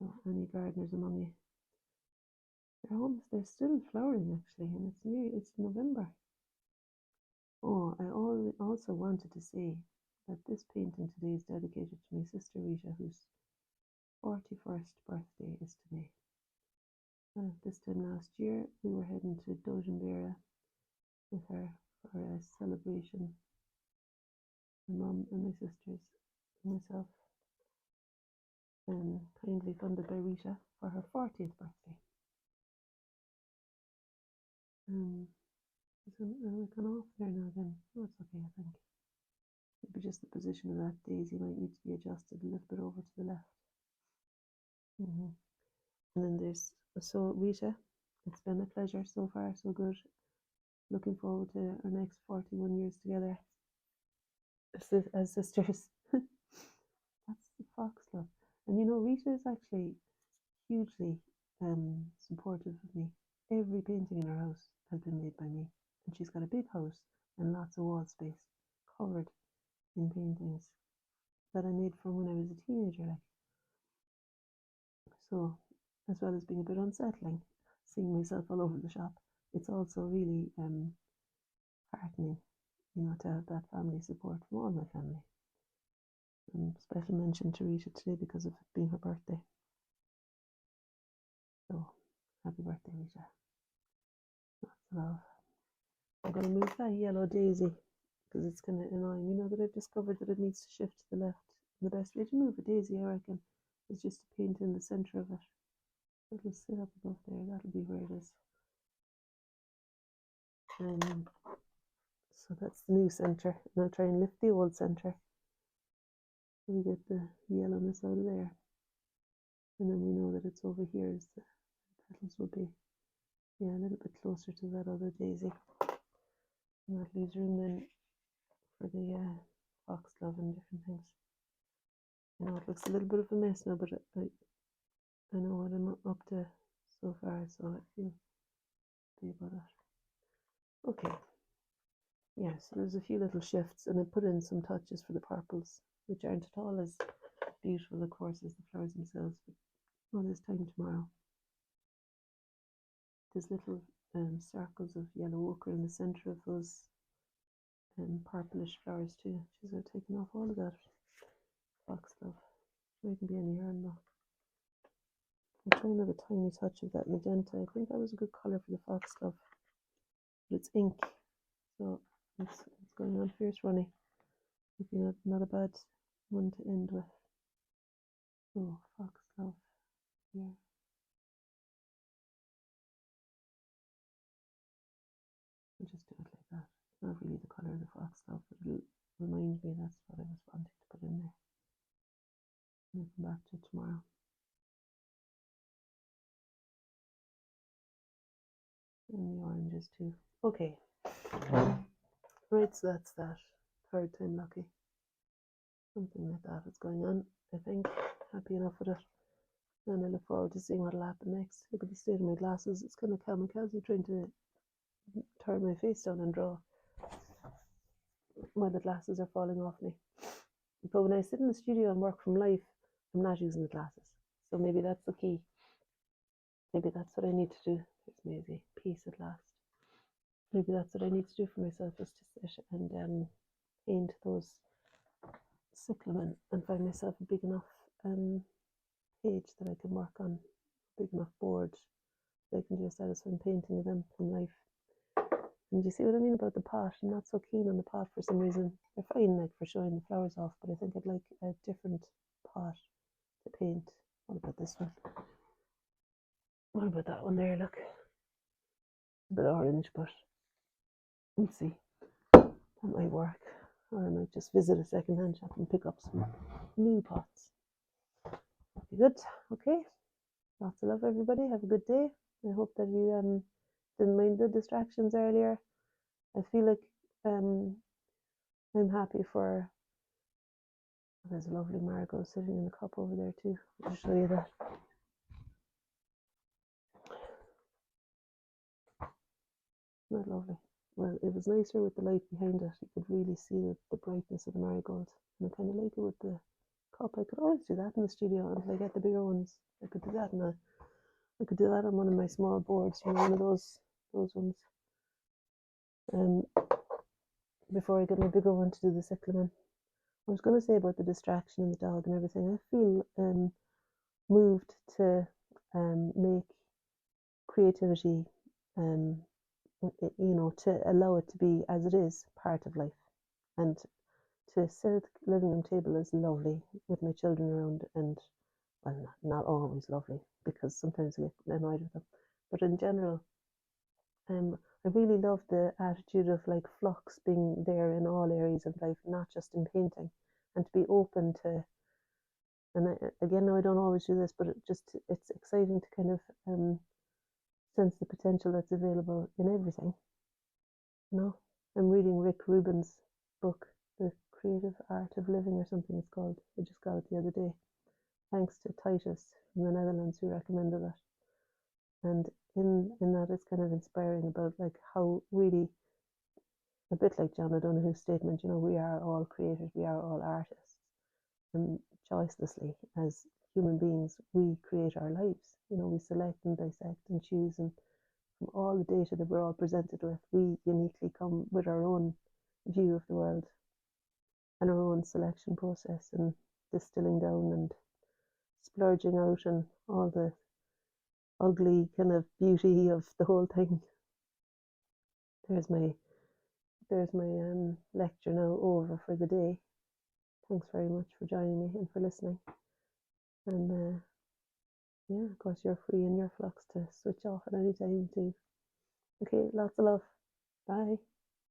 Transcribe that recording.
So any gardeners among you? They're still flowering actually, and it's November. Oh, I also wanted to say that this painting today is dedicated to my sister Rita, whose 41st birthday is today. This time last year, we were heading to Dojambera with her for a celebration. My mum and my sisters and myself, kindly funded by Rita for her 40th birthday. So we've gone off there now then. That's okay, I think. Maybe just the position of that daisy might need to be adjusted a little bit over to the left. And then there's, so Rita, it's been a pleasure so far, so good. Looking forward to our next 41 years together as sisters. That's the foxglove. And you know, Rita is actually hugely supportive of me. Every painting in her house has been made by me. And she's got a big house and lots of wall space covered in paintings that I made from when I was a teenager. Like, so, as well as being a bit unsettling, seeing myself all over the shop, it's also really heartening, you know, to have that family support from all my family. And special mention to Rita today because of it being her birthday. So, happy birthday, Rita. Lots of love. I'm going to move that yellow daisy because it's kind of annoying. You know that I've discovered that it needs to shift to the left. The best way to move a daisy, I reckon, is just to paint in the centre of it. It'll sit up above there. That'll be where it is. So that's the new centre. And I'll try and lift the old centre. So we get the yellowness out of there. And then we know that it's over here as the petals will be, yeah, a little bit closer to that other daisy. And that leaves room then for the foxglove and different things. I know it looks a little bit of a mess now, but I know what I'm up to so far, so I feel happy about it. Okay. Yeah, so there's a few little shifts, and I put in some touches for the purples, which aren't at all as beautiful, of course, as the flowers themselves, but there's time tomorrow. There's little circles of yellow ochre in the centre of those purplish flowers too. She's taken off all of that foxglove. There can be any yarn though. I'm trying another tiny touch of that magenta. I think that was a good colour for the foxglove, but it's ink, so it's going on fierce runny. Not a bad one to end with. Oh, foxglove here. I'll just do it like that. It's not really the colour of the foxglove, but it'll remind me that's what I was wanting to put in there. And I'll come back to it tomorrow. And the oranges too. Okay. Right, so that's that. Third time lucky. Something like that is going on, I think. Happy enough with it. And I look forward to seeing what'll happen next. Look at the state of my glasses. It's kind of kamikaze trying to turn my face down and draw while the glasses are falling off me. But when I sit in the studio and work from life, I'm not using the glasses. So maybe that's the key. Maybe that's what I need to do. There's Maisie. Peace at last. Maybe that's what I need to do for myself, is to sit and paint those cyclamen and find myself a big enough page that I can work on, big enough board that I can do a satisfying painting of them from life. And you see what I mean about the pot? I'm not so keen on the pot for some reason. They're fine, like, for showing the flowers off, but I think I'd like a different pot to paint. What about this one? What about that one there? Look, a bit orange, but we'll see. That might work. Or I might just visit a second-hand shop and pick up some new pots. Be good. Okay. Lots of love, everybody. Have a good day. I hope that you didn't mind the distractions earlier. I feel like I'm happy for. There's a lovely marigold sitting in the cup over there too. I'll show you that. Isn't that lovely? Well, it was nicer with the light behind it. You could really see the brightness of the marigold. And I kind of like it with the cup. I could always do that in the studio until I get the bigger ones. I could do that I could do that on one of my small boards, one of those ones. Before I get my bigger one to do the cyclamen. I was going to say about the distraction and the dog and everything. I feel moved to make creativity, to allow it to be as it is part of life, and to sit at the living room table is lovely with my children around, and well, not always lovely because sometimes I get annoyed with them, but in general, I really love the attitude of like flux being there in all areas of life, not just in painting, and to be open to. And again, no, I don't always do this, but it's exciting to kind of sense the potential that's available in everything. I'm reading Rick Rubin's book, The Creative Art of Living, or something it's called. I just got it the other day, thanks to Titus from the Netherlands who recommended it. And in that, it's kind of inspiring about like how really, a bit like John O'Donoghue's statement, we are all creators, we are all artists, and choicelessly as human beings, we create our lives. We select and dissect and choose, and from all the data that we're all presented with, we uniquely come with our own view of the world and our own selection process and distilling down and splurging out and all the ugly kind of beauty of the whole thing. There's my lecture now over for the day. Thanks very much for joining me and for listening. And yeah, of course, you're free in your flux to switch off at any time too. Okay, lots of love. Bye.